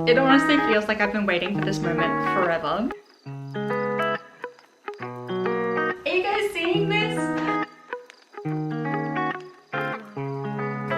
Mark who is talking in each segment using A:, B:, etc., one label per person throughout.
A: It honestly feels like I've been waiting for this moment forever. Are you guys seeing this?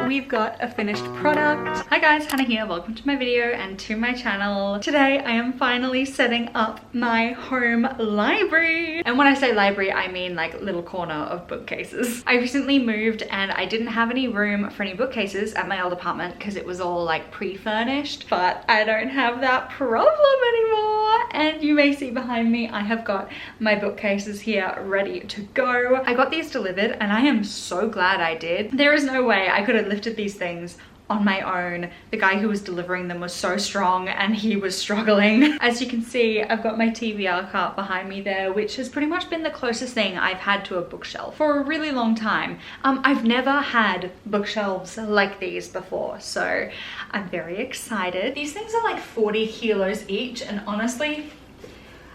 A: We've got a finished product. Hi guys, Hannah here. Welcome to my video and to my channel. Today I am finally setting up my home library. And when I say library, I mean like little corner of bookcases. I recently moved and I didn't have any room for any bookcases at my old apartment because it was all like pre-furnished, but I don't have that problem anymore. And you may see behind me, I have got my bookcases here ready to go. I got these delivered and I am so glad I did. There is no way I could have lifted these things on my own. The guy who was delivering them was so strong and he was struggling. As you can see, I've got my TBR cart behind me there, which has pretty much been the closest thing I've had to a bookshelf for a really long time. I've never had bookshelves like these before, so I'm very excited. These things are like 40 kilos each, and honestly,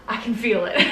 A: I can feel it.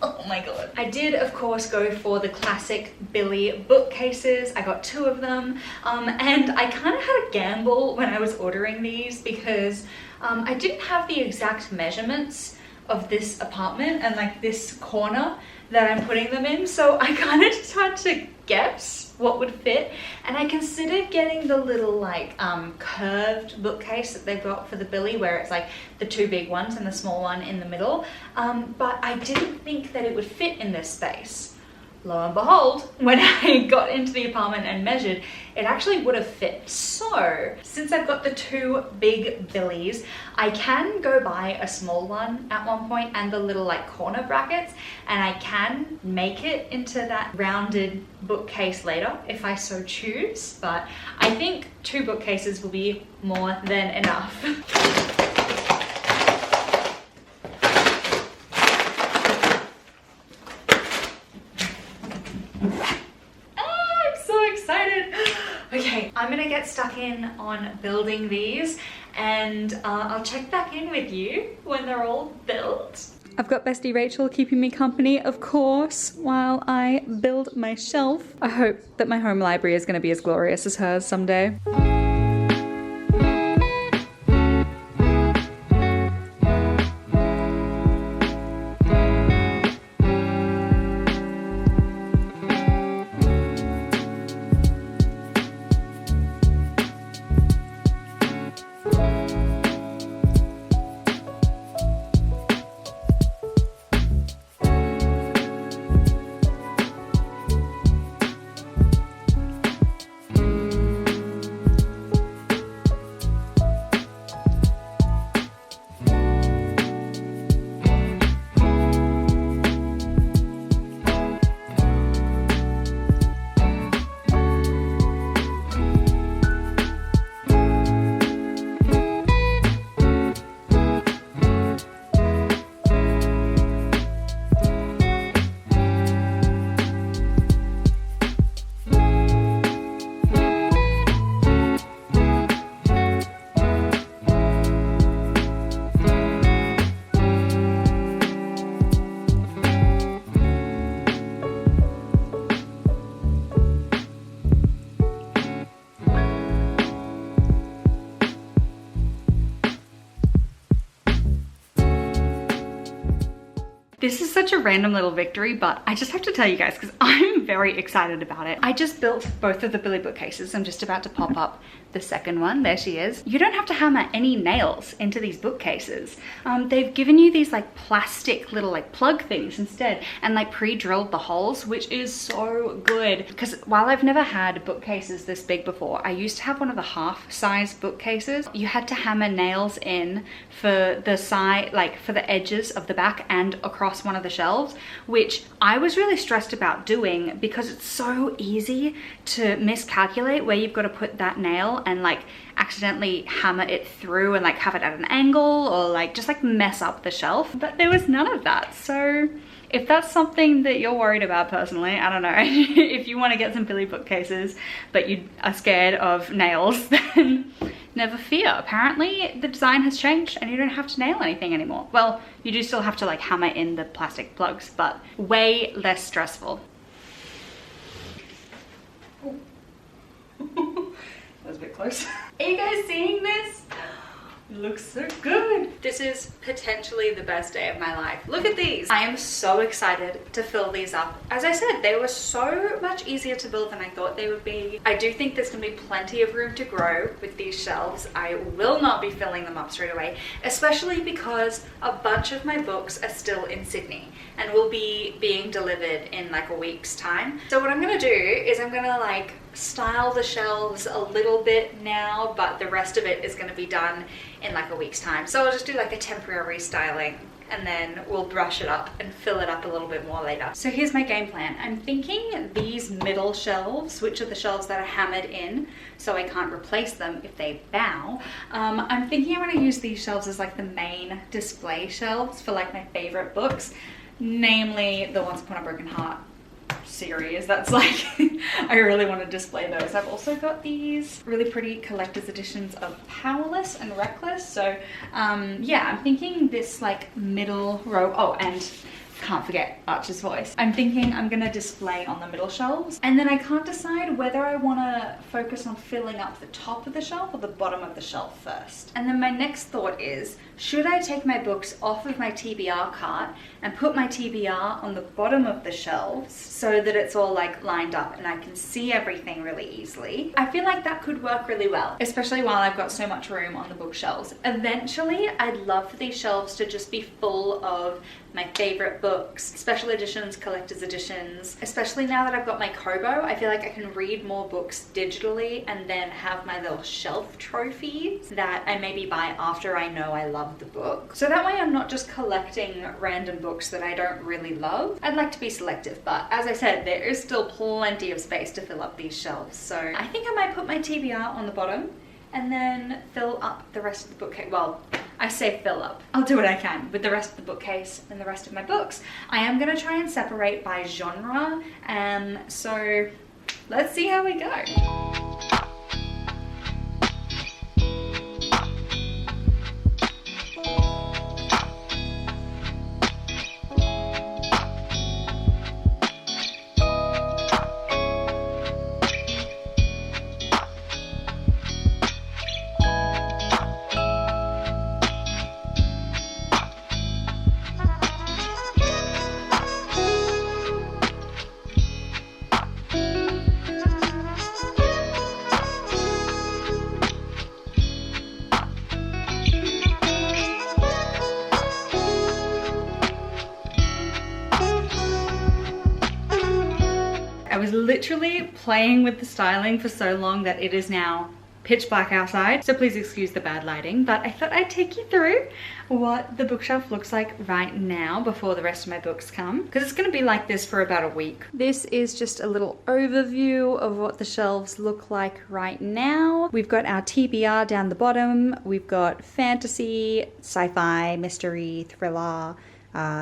A: Oh my god. I did, of course, go for the classic Billy bookcases. I got 2 of them, and I kind of had a gamble when I was ordering these because I didn't have the exact measurements of this apartment and like this corner that I'm putting them in, so I kind of just had to guess what would fit, and I considered getting the little like curved bookcase that they've got for the Billy, where it's like the 2 big ones and the small one in the middle, but I didn't think that it would fit in this space. Lo and behold, when I got into the apartment and measured, it actually would have fit. So since I've got the 2 big Billies, I can go buy a small one at one point and the little like corner brackets, and I can make it into that rounded bookcase later if I so choose, but I think 2 bookcases will be more than enough. Okay, I'm gonna get stuck in on building these, and I'll check back in with you when they're all built. I've got bestie Rachel keeping me company, of course, while I build my shelf. I hope that my home library is gonna be as glorious as hers someday. This is such a random little victory, but I just have to tell you guys because I'm very excited about it. I just built both of the Billy bookcases. I'm just about to pop up the second one. There she is. You don't have to hammer any nails into these bookcases. They've given you these like plastic little like plug things instead, and like pre-drilled the holes, which is so good. Because while I've never had bookcases this big before, I used to have one of the half-size bookcases. You had to hammer nails in for the side, like for the edges of the back and across one of the shelves, which I was really stressed about doing because it's so easy to miscalculate where you've got to put that nail and like accidentally hammer it through and like have it at an angle or like just like mess up the shelf. But there was none of that. So if that's something that you're worried about personally, I don't know, if you want to get some Billy bookcases but you are scared of nails, then never fear. Apparently the design has changed and you don't have to nail anything anymore. Well, you do still have to like hammer in the plastic plugs, but way less stressful. That was a bit close. Are you guys seeing this? It looks so good. This is potentially the best day of my life. Look at these. I am so excited to fill these up. As I said, they were so much easier to build than I thought they would be. I do think there's gonna be plenty of room to grow with these shelves. I will not be filling them up straight away, especially because a bunch of my books are still in Sydney and will be being delivered in like a week's time. So what I'm gonna do is I'm gonna like style the shelves a little bit now, but the rest of it is going to be done in like a week's time. So I'll just do like a temporary styling and then we'll brush it up and fill it up a little bit more later. So here's my game plan. I'm thinking these middle shelves, which are the shelves that are hammered in so I can't replace them if they bow. I'm thinking I'm going to use these shelves as like the main display shelves for like my favorite books, namely the Once Upon a Broken Heart series. That's like I really want to display those. I've also got these really pretty collector's editions of Powerless and Reckless. So yeah, I'm thinking this like middle row. Oh, and can't forget Archer's Voice. I'm thinking I'm gonna display on the middle shelves, and then I can't decide whether I want to focus on filling up the top of the shelf or the bottom of the shelf first. And then my next thought is, should I take my books off of my TBR cart and put my TBR on the bottom of the shelves so that it's all like lined up and I can see everything really easily? I feel like that could work really well, especially while I've got so much room on the bookshelves. Eventually, I'd love for these shelves to just be full of my favorite books, special editions, collector's editions. Especially now that I've got my Kobo, I feel like I can read more books digitally and then have my little shelf trophies that I maybe buy after I know I love the book. So that way I'm not just collecting random books that I don't really love. I'd like to be selective, but as I said, there is still plenty of space to fill up these shelves. So I think I might put my TBR on the bottom and then fill up the rest of the bookcase. Well, I say fill up. I'll do what I can with the rest of the bookcase and the rest of my books. I am gonna try and separate by genre, so let's see how we go. I was literally playing with the styling for so long that it is now pitch black outside, so please excuse the bad lighting, but I thought I'd take you through what the bookshelf looks like right now before the rest of my books come, because it's going to be like this for about a week. This is just a little overview of what the shelves look like right now. We've got our TBR down the bottom, we've got fantasy, sci-fi, mystery, thriller,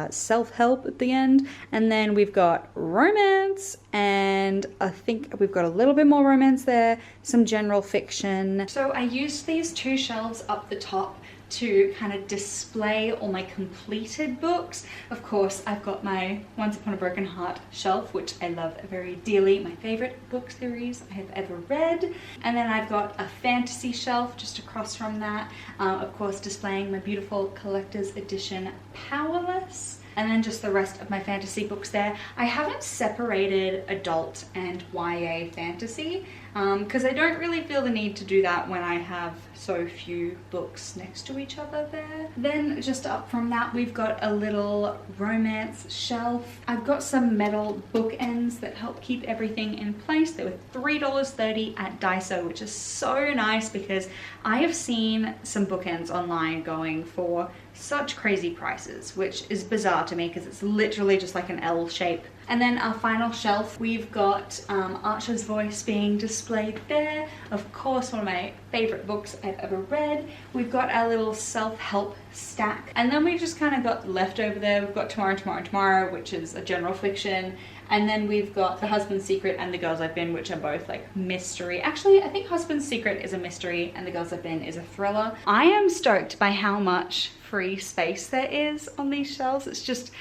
A: self-help at the end, and then we've got romance, and I think we've got a little bit more romance there, some general fiction. So I used these two shelves up the top to kind of display all my completed books. Of course, I've got my Once Upon a Broken Heart shelf, which I love very dearly, my favorite book series I have ever read. And then I've got a fantasy shelf just across from that, of course displaying my beautiful collector's edition Powerless. And then just the rest of my fantasy books there. I haven't separated adult and YA fantasy because I don't really feel the need to do that when I have so few books next to each other there. Then just up from that, we've got a little romance shelf. I've got some metal bookends that help keep everything in place. They were $3.30 at Daiso, which is so nice because I have seen some bookends online going for such crazy prices, which is bizarre to me because it's literally just like an L shape. And then our final shelf, we've got Archer's Voice being displayed there. Of course, one of my favorite books I've ever read. We've got our little self-help stack. And then we've just kind of got left over there. We've got Tomorrow, Tomorrow, Tomorrow, which is a general fiction. And then we've got The Husband's Secret and The Girls I've Been, which are both like mystery. Actually, I think Husband's Secret is a mystery and The Girls I've Been is a thriller. I am stoked by how much free space there is on these shelves. It's just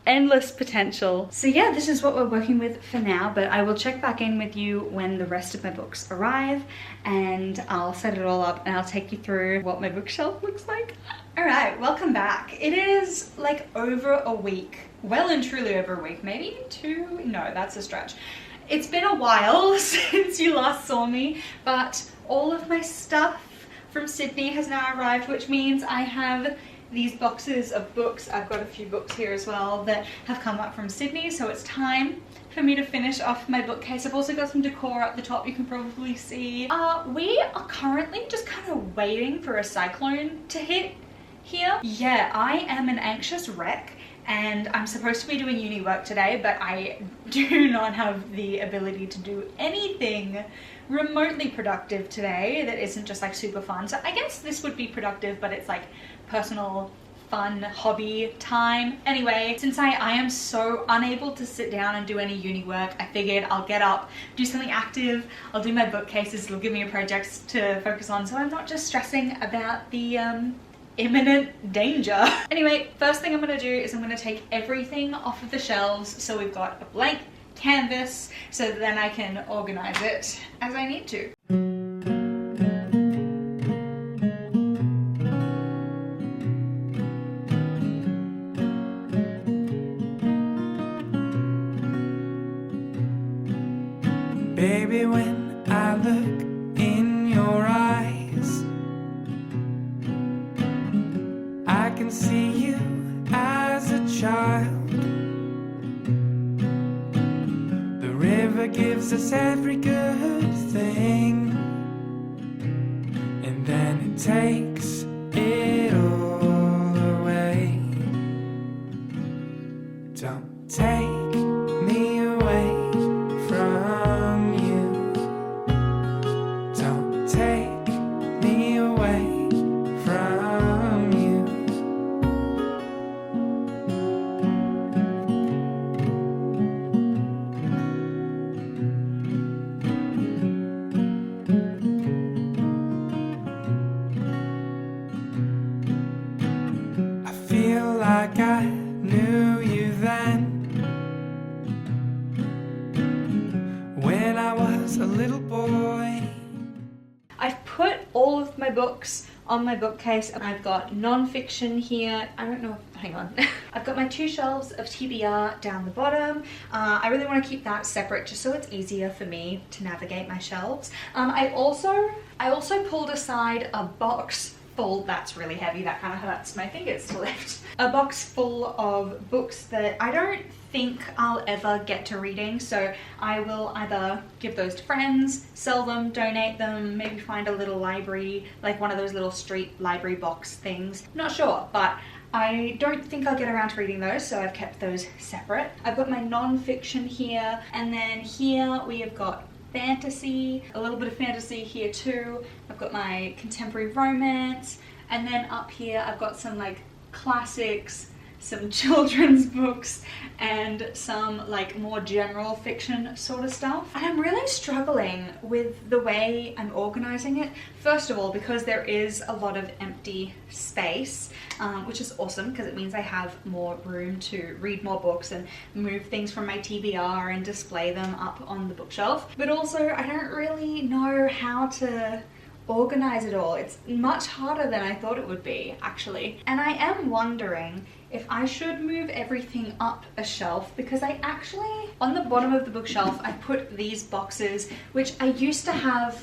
A: endless potential. So yeah, this is what we're working with for now, but I will check back in with you when the rest of my books arrive and I'll set it all up and I'll take you through what my bookshelf looks like. All right, welcome back. It is like over a week, well and truly over a week, maybe 2, no, that's a stretch. It's been a while since you last saw me, but all of my stuff from Sydney has now arrived, which means I have these boxes of books. I've got a few books here as well that have come up from Sydney, so it's time for me to finish off my bookcase. I've also got some decor up the top, you can probably see. We are currently just kind of waiting for a cyclone to hit here. Yeah, I am an anxious wreck and I'm supposed to be doing uni work today, but I do not have the ability to do anything remotely productive today that isn't just like super fun. So I guess this would be productive, but it's like personal fun hobby time. Anyway, since I am so unable to sit down and do any uni work, I figured I'll get up, do something active, I'll do my bookcases, it'll give me a project to focus on so I'm not just stressing about the imminent danger. Anyway, first thing I'm gonna do is I'm gonna take everything off of the shelves so we've got a blank canvas so that then I can organize it as I need to.
B: Baby, when I look in your eyes, I can see you as a child. The river gives us every good thing, and then it takes it all away. Don't take me away from you. Don't take me away from you. I feel like I knew you then, when I was a little boy.
A: I've put all of my books on my bookcase. I've got non-fiction here. I don't know, hang on. I've got my 2 shelves of TBR down the bottom. I really want to keep that separate just so it's easier for me to navigate my shelves. I also pulled aside a box full, that's really heavy, that kind of hurts my fingers to lift. A box full of books that I don't think I'll ever get to reading, so I will either give those to friends, sell them, donate them, maybe find a little library, like one of those little street library box things. Not sure, but I don't think I'll get around to reading those, so I've kept those separate. I've got my non-fiction here, and then here we have got fantasy, a little bit of fantasy here too. I've got my contemporary romance, and then up here I've got some like classics, some children's books, and some like more general fiction sort of stuff. And I'm really struggling with the way I'm organizing it. First of all, because there is a lot of empty space, which is awesome because it means I have more room to read more books and move things from my TBR and display them up on the bookshelf. But also I don't really know how to organize it all. It's much harder than I thought it would be, actually. And I am wondering if I should move everything up a shelf, because I actually, on the bottom of the bookshelf, I put these boxes, which I used to have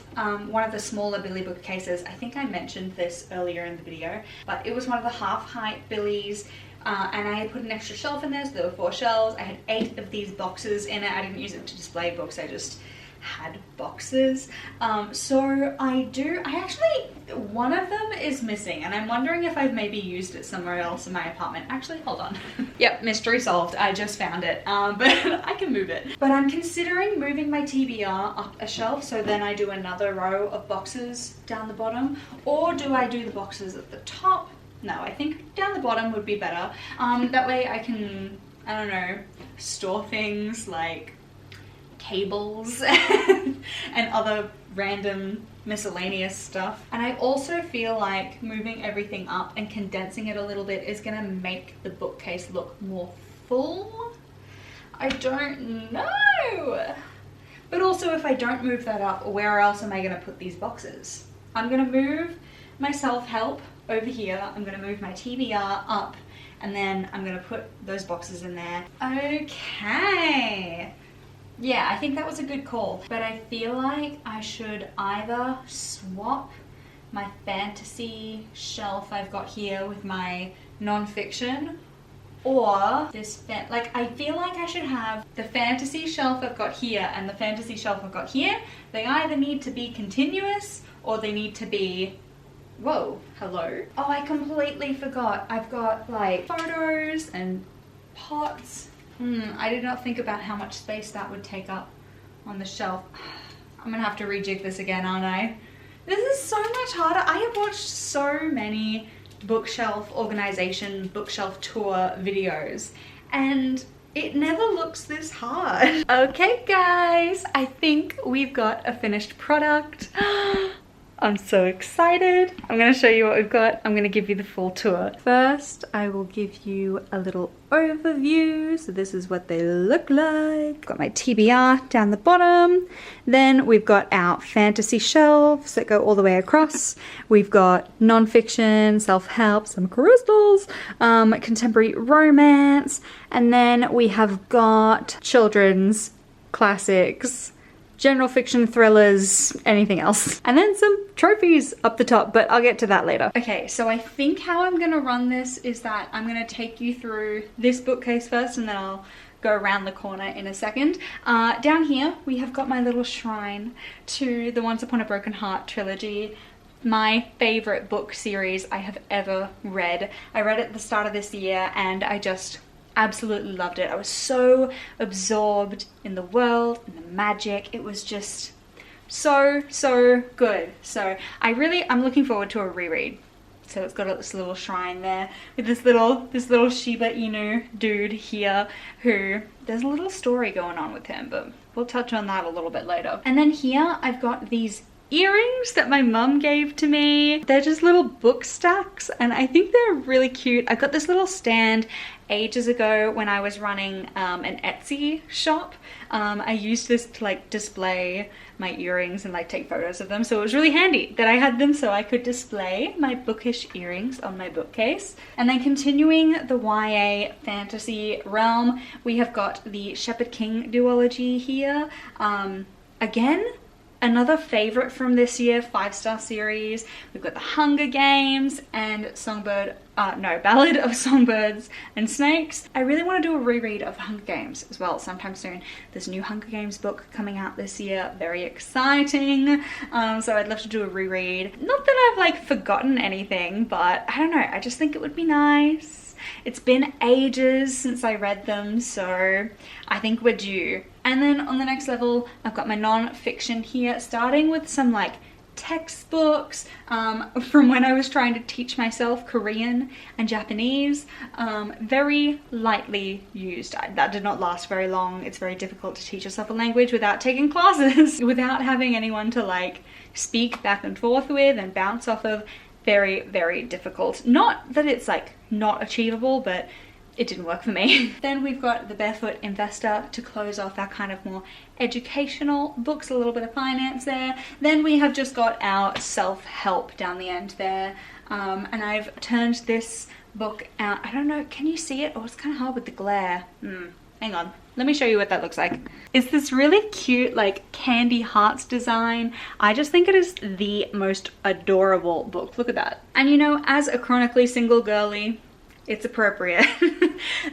A: one of the smaller Billy bookcases. I think I mentioned this earlier in the video, but it was one of the half-height Billys. And I had put an extra shelf in there, so there were 4 shelves. I had 8 of these boxes in it. I didn't use them to display books, I just had boxes. So one of them is missing, and I'm wondering if I've maybe used it somewhere else in my apartment. Actually, hold on. Yep, mystery solved. I just found it, but I can move it. But I'm considering moving my TBR up a shelf, so then I do another row of boxes down the bottom, or do I do the boxes at the top? No, I think down the bottom would be better. That way I can, I don't know, store things like cables and other random miscellaneous stuff. And I also feel like moving everything up and condensing it a little bit is gonna make the bookcase look more full? I don't know. But also, if I don't move that up, where else am I going to put these boxes? I'm going to move my self-help over here. I'm going to move my TBR up, and then I'm going to put those boxes in there. Okay. Yeah, I think that was a good call. But I feel like I should either swap my fantasy shelf I've got here with my non-fiction, or this, like, I feel like I should have the fantasy shelf I've got here and the fantasy shelf I've got here. They either need to be continuous or they need to be, whoa, hello. Oh, I completely forgot. I've got like photos and pots. I did not think about how much space that would take up on the shelf. I'm gonna have to rejig this again, aren't I? This is so much harder. I have watched so many bookshelf organization, bookshelf tour videos, and it never looks this hard. Okay guys, I think we've got a finished product. I'm so excited. I'm gonna show you what we've got. I'm gonna give you the full tour. First, I will give you a little overview. So this is what they look like. Got my TBR down the bottom. Then we've got our fantasy shelves that go all the way across. We've got non-fiction, self-help, some crystals, contemporary romance, and then we have got children's classics, general fiction, thrillers, anything else. And then some trophies up the top, but I'll get to that later. Okay, so I think how I'm gonna run this is that I'm gonna take you through this bookcase first, and then I'll go around the corner in a second. Down here, we have got my little shrine to the Once Upon a Broken Heart trilogy. My favorite book series I have ever read. I read it at the start of this year, and I just absolutely loved it. I was so absorbed in the world and the magic. It was just so good. So I'm looking forward to a reread. So it's got this little shrine there with this little Shiba Inu dude here who, there's a little story going on with him, but we'll touch on that a little bit later. And then here I've got these earrings that my mum gave to me. They're just little book stacks, and I think they're really cute. I got this little stand ages ago when I was running an Etsy shop. I used this to like display my earrings and like take photos of them, so it was really handy that I had them so I could display my bookish earrings on my bookcase. And then continuing the YA fantasy realm, we have got the Shepherd King duology here. Again, another favorite from this year, 5-star series. We've got The Hunger Games and Ballad of Songbirds and Snakes. I really want to do a reread of The Hunger Games as well sometime soon. There's a new Hunger Games book coming out this year, very exciting. So I'd love to do a reread. Not that I've like forgotten anything, but I don't know, I just think it would be nice. It's been ages since I read them, so I think we're due. And then on the next level, I've got my non-fiction here, starting with some like textbooks from when I was trying to teach myself Korean and Japanese. Very lightly used. That did not last very long. It's very difficult to teach yourself a language without taking classes, without having anyone to like speak back and forth with and bounce off of. Very difficult. Not that it's like not achievable, but it didn't work for me. Then we've got The Barefoot Investor to close off our kind of more educational books, a little bit of finance there. Then we have just got our self-help down the end there. And I've turned this book out. I don't know, can you see it? Oh, it's kind of hard with the glare. Hang on. Let me show you what that looks like. It's this really cute like candy hearts design. I just think it is the most adorable book. Look at that. And you know, as a chronically single girly, it's appropriate.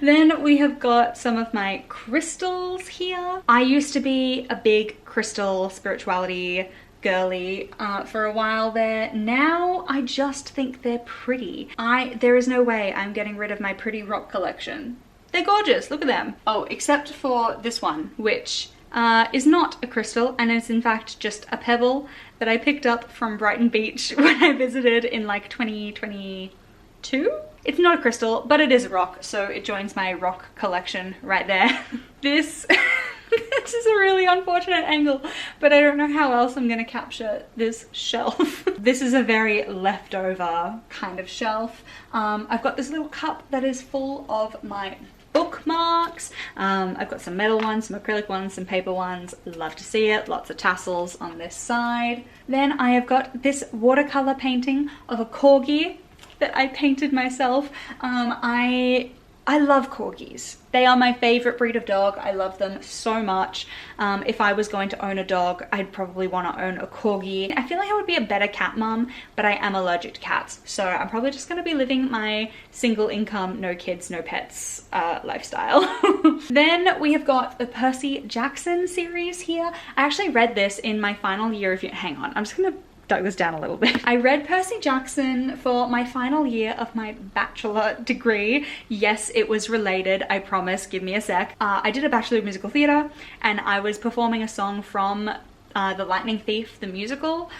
A: Then we have got some of my crystals here. I used to be a big crystal spirituality girly for a while there. Now I just think they're pretty. There is no way I'm getting rid of my pretty rock collection. They're gorgeous, look at them. Oh, except for this one, which is not a crystal and is in fact just a pebble that I picked up from Brighton Beach when I visited in like 2022. It's not a crystal, but it is a rock, so it joins my rock collection right there. This is a really unfortunate angle, but I don't know how else I'm gonna capture this shelf. This is a very leftover kind of shelf. I've got this little cup that is full of my bookmarks. I've got some metal ones, some acrylic ones, some paper ones. Love to see it. Lots of tassels on this side. Then I have got this watercolor painting of a corgi that I painted myself. I love corgis. They are my favorite breed of dog. I love them so much. If I was going to own a dog, I'd probably want to own a corgi. I feel like I would be a better cat mum, but I am allergic to cats. So I'm probably just going to be living my single income, no kids, no pets lifestyle. Then we have got the Percy Jackson series here. I actually read this in my final year of, hang on, I'm just going to dug this down a little bit. I read Percy Jackson for my final year of my bachelor degree. Yes, it was related, I promise, give me a sec. I did a Bachelor of Musical Theatre and I was performing a song from The Lightning Thief, the musical.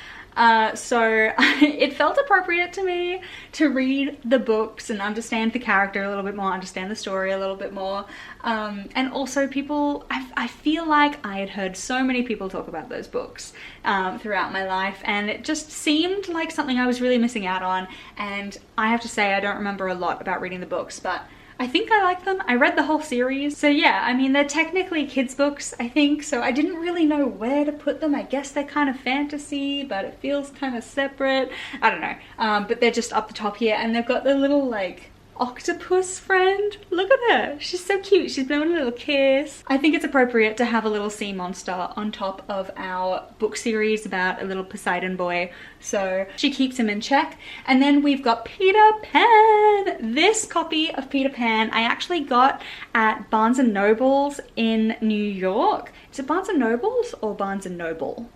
A: So it felt appropriate to me to read the books and understand the character a little bit more, understand the story a little bit more. And also people, I feel like I had heard so many people talk about those books throughout my life, and it just seemed like something I was really missing out on. And I have to say, I don't remember a lot about reading the books, but I think I like them. I read the whole series. So yeah, I mean, they're technically kids books, I think. So I didn't really know where to put them. I guess they're kind of fantasy, but it feels kind of separate. I don't know. But they're just up the top here, and they've got the little like octopus friend. Look at her. She's so cute. She's blowing a little kiss. I think it's appropriate to have a little sea monster on top of our book series about a little Poseidon boy. So she keeps him in check. And then we've got Peter Pan. This copy of Peter Pan I actually got at Barnes & Noble's in New York. Is it Barnes & Noble's or Barnes & Noble?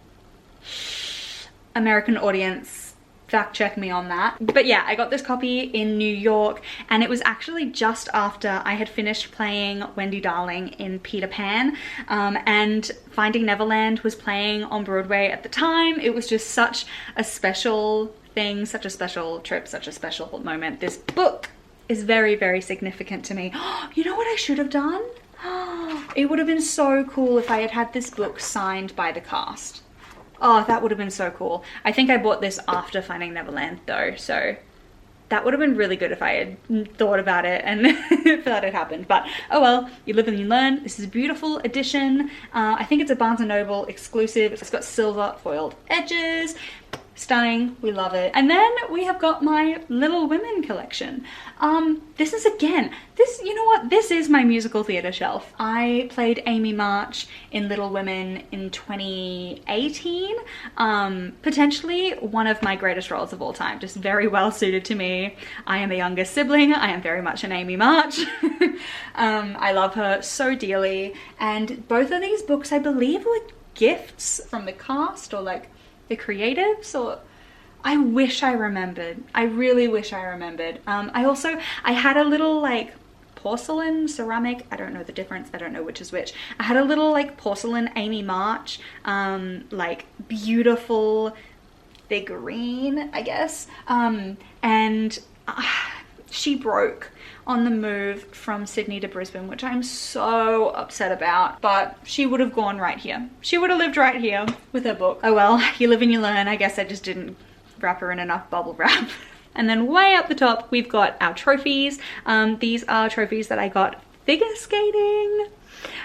A: American audience, fact check me on that. But yeah, I got this copy in New York, and it was actually just after I had finished playing Wendy Darling in Peter Pan, and Finding Neverland was playing on Broadway at the time. It was just such a special thing, such a special trip, such a special moment. This book is very, very significant to me. You know what I should have done? It would have been so cool if I had had this book signed by the cast. Oh, that would have been so cool. I think I bought this after Finding Neverland though, so that would have been really good if I had thought about it and if that had happened. But oh well, you live and you learn. This is a beautiful edition. I think it's a Barnes & Noble exclusive. It's got silver foiled edges. Stunning, we love it. And then we have got my Little Women collection. This is again, you know what? This is my musical theatre shelf. I played Amy March in Little Women in 2018. Potentially one of my greatest roles of all time, just very well suited to me. I am a younger sibling. I am very much an Amy March. I love her so dearly. And both of these books, I believe, were gifts from the cast or like the creatives, or I wish I remembered. I really wish I remembered. I had a little like porcelain, ceramic, I don't know the difference, I don't know which is which. I had a little like porcelain Amy March, like beautiful figurine, I guess. And she broke on the move from Sydney to Brisbane, which I'm so upset about, but she would have gone right here. She would have lived right here with her book. Oh well, you live and you learn. I guess I just didn't wrap her in enough bubble wrap. And then way up the top, we've got our trophies. These are trophies that I got figure skating.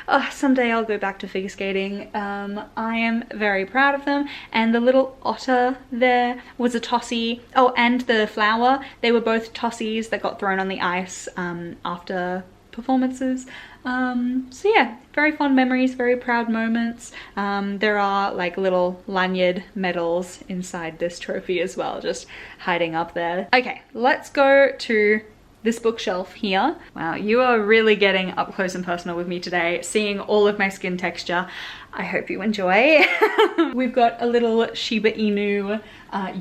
A: Oh, someday I'll go back to figure skating. I am very proud of them. And the little otter there was a tossie. Oh, and the flower, they were both tossies that got thrown on the ice after performances. So yeah, very fond memories, very proud moments. There are like little lanyard medals inside this trophy as well, just hiding up there. Okay, let's go to this bookshelf here. Wow, you are really getting up close and personal with me today, seeing all of my skin texture. I hope you enjoy. We've got a little Shiba Inu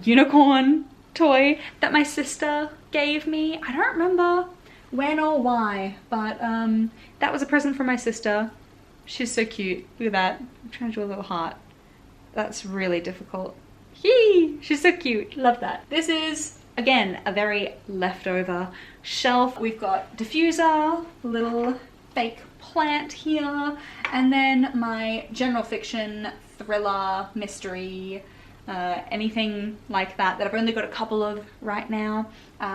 A: unicorn toy that my sister gave me. I don't remember when or why, but that was a present from my sister. She's so cute. Look at that. I'm trying to do a little heart. That's really difficult. Yee! She's so cute. Love that. This is, again, a very leftover shelf. We've got diffuser, little fake plant here, and then my general fiction, thriller, mystery, anything like that I've only got a couple of right now.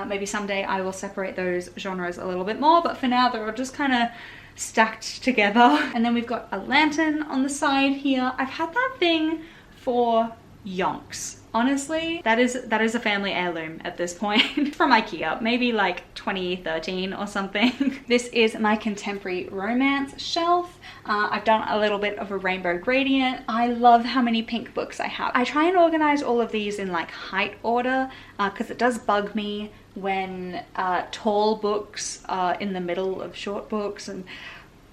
A: Maybe someday I will separate those genres a little bit more, but for now they're all just kind of stacked together. And then we've got a lantern on the side here. I've had that thing for yonks. Honestly, that is a family heirloom at this point. From IKEA, maybe like 2013 or something. This is my contemporary romance shelf. I've done a little bit of a rainbow gradient. I love how many pink books I have. I try and organize all of these in like height order because it does bug me when tall books are in the middle of short books, and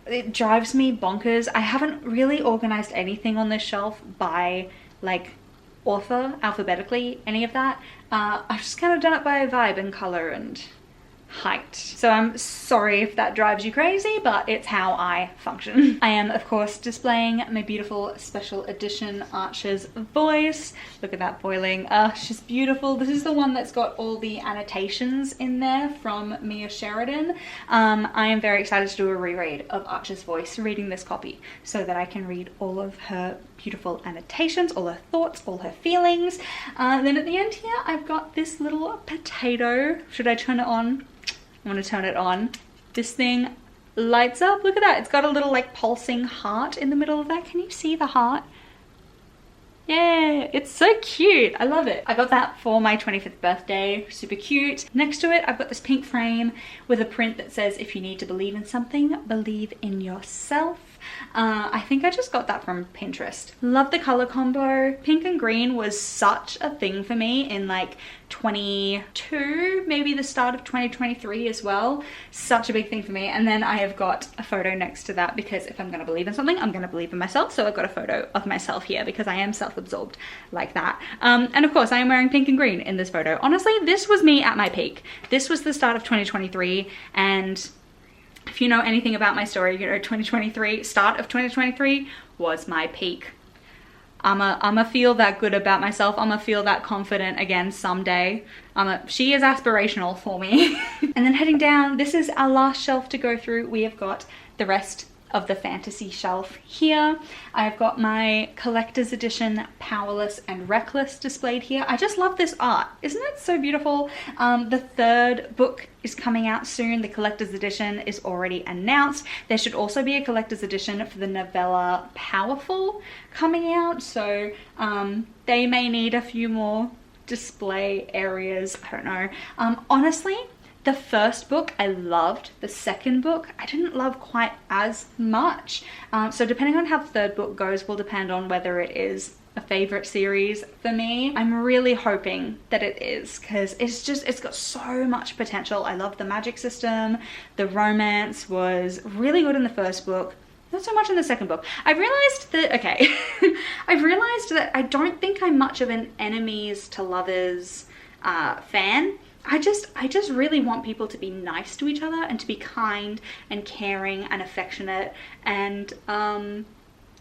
A: it drives me bonkers. I haven't really organized anything on this shelf by like author alphabetically, any of that. I've just kind of done it by vibe and color and height. So I'm sorry if that drives you crazy, but it's how I function. I am of course displaying my beautiful special edition Archer's Voice. Look at that boiling. She's beautiful. This is the one that's got all the annotations in there from Mia Sheridan. I am very excited to do a reread of Archer's Voice, reading this copy so that I can read all of her beautiful annotations, all her thoughts, all her feelings. Then at the end here, I've got this little potato. Should I turn it on? I want to turn it on. This thing lights up. Look at that. It's got a little like pulsing heart in the middle of that. Can you see the heart? Yeah, it's so cute. I love it. I got that for my 25th birthday. Super cute. Next to it, I've got this pink frame with a print that says, if you need to believe in something, believe in yourself. I think I just got that from Pinterest. Love the color combo. Pink and green was such a thing for me in like 22, maybe the start of 2023 as well. Such a big thing for me. And then I have got a photo next to that because if I'm going to believe in something, I'm going to believe in myself. So I've got a photo of myself here because I am self-absorbed like that. And of course I am wearing pink and green in this photo. Honestly, this was me at my peak. This was the start of 2023, and if you know anything about my story, you know 2023, start of 2023 was my peak. I'ma feel that good about myself. I'ma feel that confident again someday. She is aspirational for me. And then heading down, this is our last shelf to go through. We have got the rest of the fantasy shelf here. I've got my collector's edition Powerless and Reckless displayed here. I just love this art. Isn't it so beautiful? The third book is coming out soon. The collector's edition is already announced. There should also be a collector's edition for the novella Powerful coming out, so they may need a few more display areas. I don't know. Honestly, the first book I loved. The second book I didn't love quite as much. So depending on how the third book goes will depend on whether it is a favorite series for me. I'm really hoping that it is because it's got so much potential. I love the magic system. The romance was really good in the first book. Not so much in the second book. I've realized that, okay, I've realized that I don't think I'm much of an enemies to lovers fan. I just really want people to be nice to each other and to be kind and caring and affectionate, and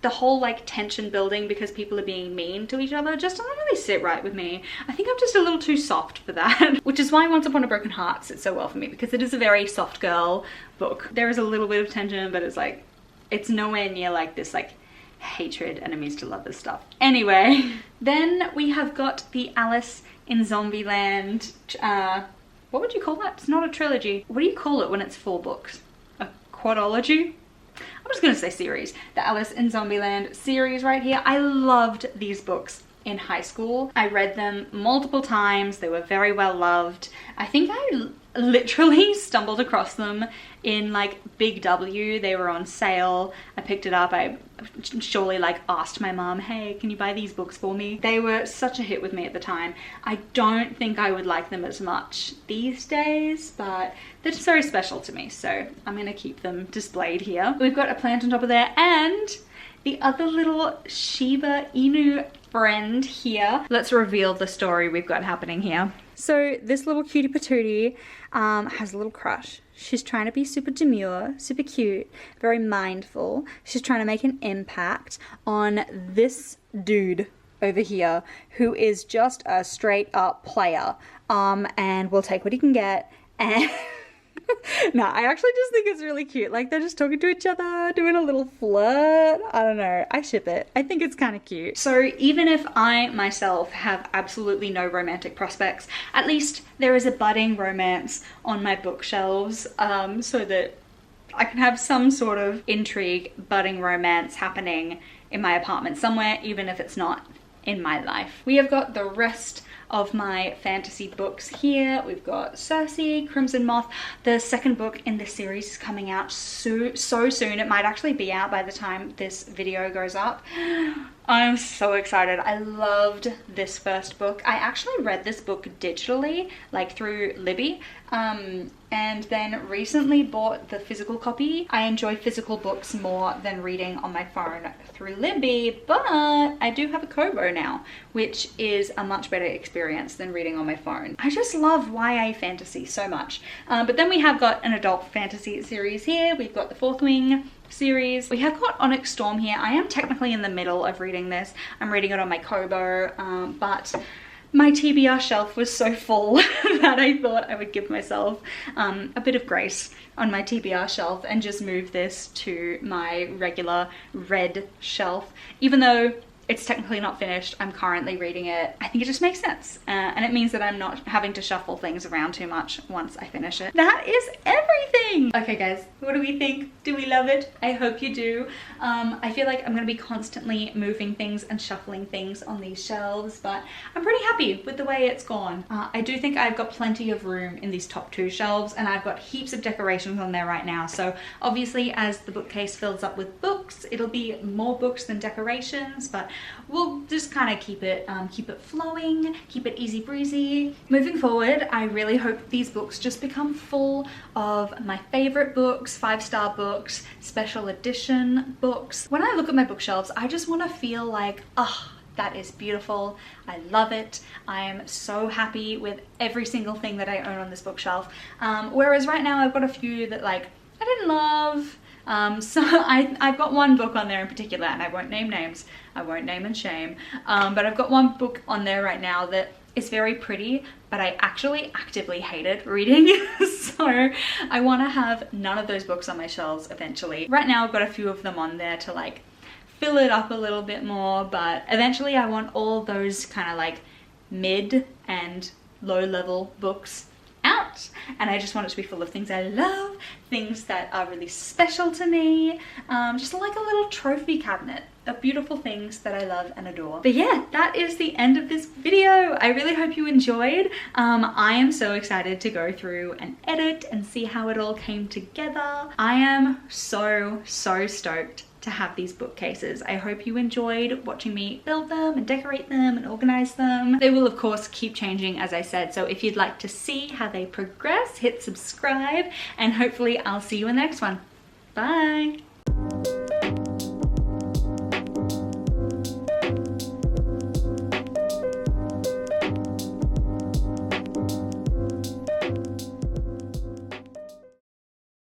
A: the whole like tension building because people are being mean to each other just doesn't really sit right with me. I think I'm just a little too soft for that. Which is why Once Upon a Broken Heart sits so well for me, because it is a very soft girl book. There is a little bit of tension, but it's like, it's nowhere near like this like hatred, enemies to lovers stuff. Anyway, then we have got the Alice in Zombieland, what would you call that? It's not a trilogy. What do you call it when it's 4 books? A quadology? I'm just gonna say series. The Alice in Zombieland series right here. I loved these books in high school. I read them multiple times. They were very well loved. I think I literally stumbled across them in like Big W. They were on sale. I picked it up. I surely like asked my mom, hey, can you buy these books for me? They were such a hit with me at the time. I don't think I would like them as much these days, but they're just very special to me, so I'm gonna keep them displayed here. We've got a plant on top of there and the other little Shiba Inu friend here. Let's reveal the story we've got happening here. So this little cutie patootie has a little crush. She's trying to be super demure, super cute, very mindful. She's trying to make an impact on this dude over here who is just a straight up player and will take what he can get, and No, I actually just think it's really cute. Like they're just talking to each other, doing a little flirt. I don't know. I ship it. I think it's kind of cute. So even if I myself have absolutely no romantic prospects, at least there is a budding romance on my bookshelves, so that I can have some sort of intrigue, budding romance happening in my apartment somewhere, even if it's not in my life. We have got the rest of my fantasy books here. We've got Circe, Crimson Moth. The second book in this series is coming out so soon. It might actually be out by the time this video goes up. I'm so excited. I loved this first book. I actually read this book digitally, like through Libby, and then recently bought the physical copy. I enjoy physical books more than reading on my phone through Libby, but I do have a Kobo now, which is a much better experience than reading on my phone. I just love YA fantasy so much. But then we have got an adult fantasy series here. We've got the Fourth Wing series. We have got Onyx Storm here. I am technically in the middle of reading this. I'm reading it on my Kobo, but my TBR shelf was so full that I thought I would give myself a bit of grace on my TBR shelf and just move this to my regular red shelf. Even though it's technically not finished, I'm currently reading it. I think it just makes sense. And it means that I'm not having to shuffle things around too much once I finish it. That is everything. Okay guys, what do we think? Do we love it? I hope you do. I feel like I'm gonna be constantly moving things and shuffling things on these shelves, but I'm pretty happy with the way it's gone. I do think I've got plenty of room in these top two shelves, and I've got heaps of decorations on there right now. So obviously as the bookcase fills up with books, it'll be more books than decorations, but we'll just kind of keep it flowing, keep it easy breezy. Moving forward, I really hope these books just become full of my favorite books, 5-star books, special edition books. When I look at my bookshelves, I just want to feel like, oh, that is beautiful. I love it. I am so happy with every single thing that I own on this bookshelf. Whereas right now I've got a few that like I didn't love. So I've got one book on there in particular, and I won't name names, I won't name and shame, but I've got one book on there right now that is very pretty, but I actually actively hated reading. So I want to have none of those books on my shelves eventually. Right now I've got a few of them on there to like fill it up a little bit more, but eventually I want all those kind of like mid and low level books out, and I just want it to be full of things I love, things that are really special to me, just like a little trophy cabinet of beautiful things that I love and adore. But yeah, that is the end of this video. I really hope you enjoyed. I am so excited to go through and edit and see how it all came together. I am so stoked to have these bookcases. I hope you enjoyed watching me build them and decorate them and organize them. They will of course keep changing, as I said, so if you'd like to see how they progress, hit subscribe, and hopefully I'll see you in the next one. Bye!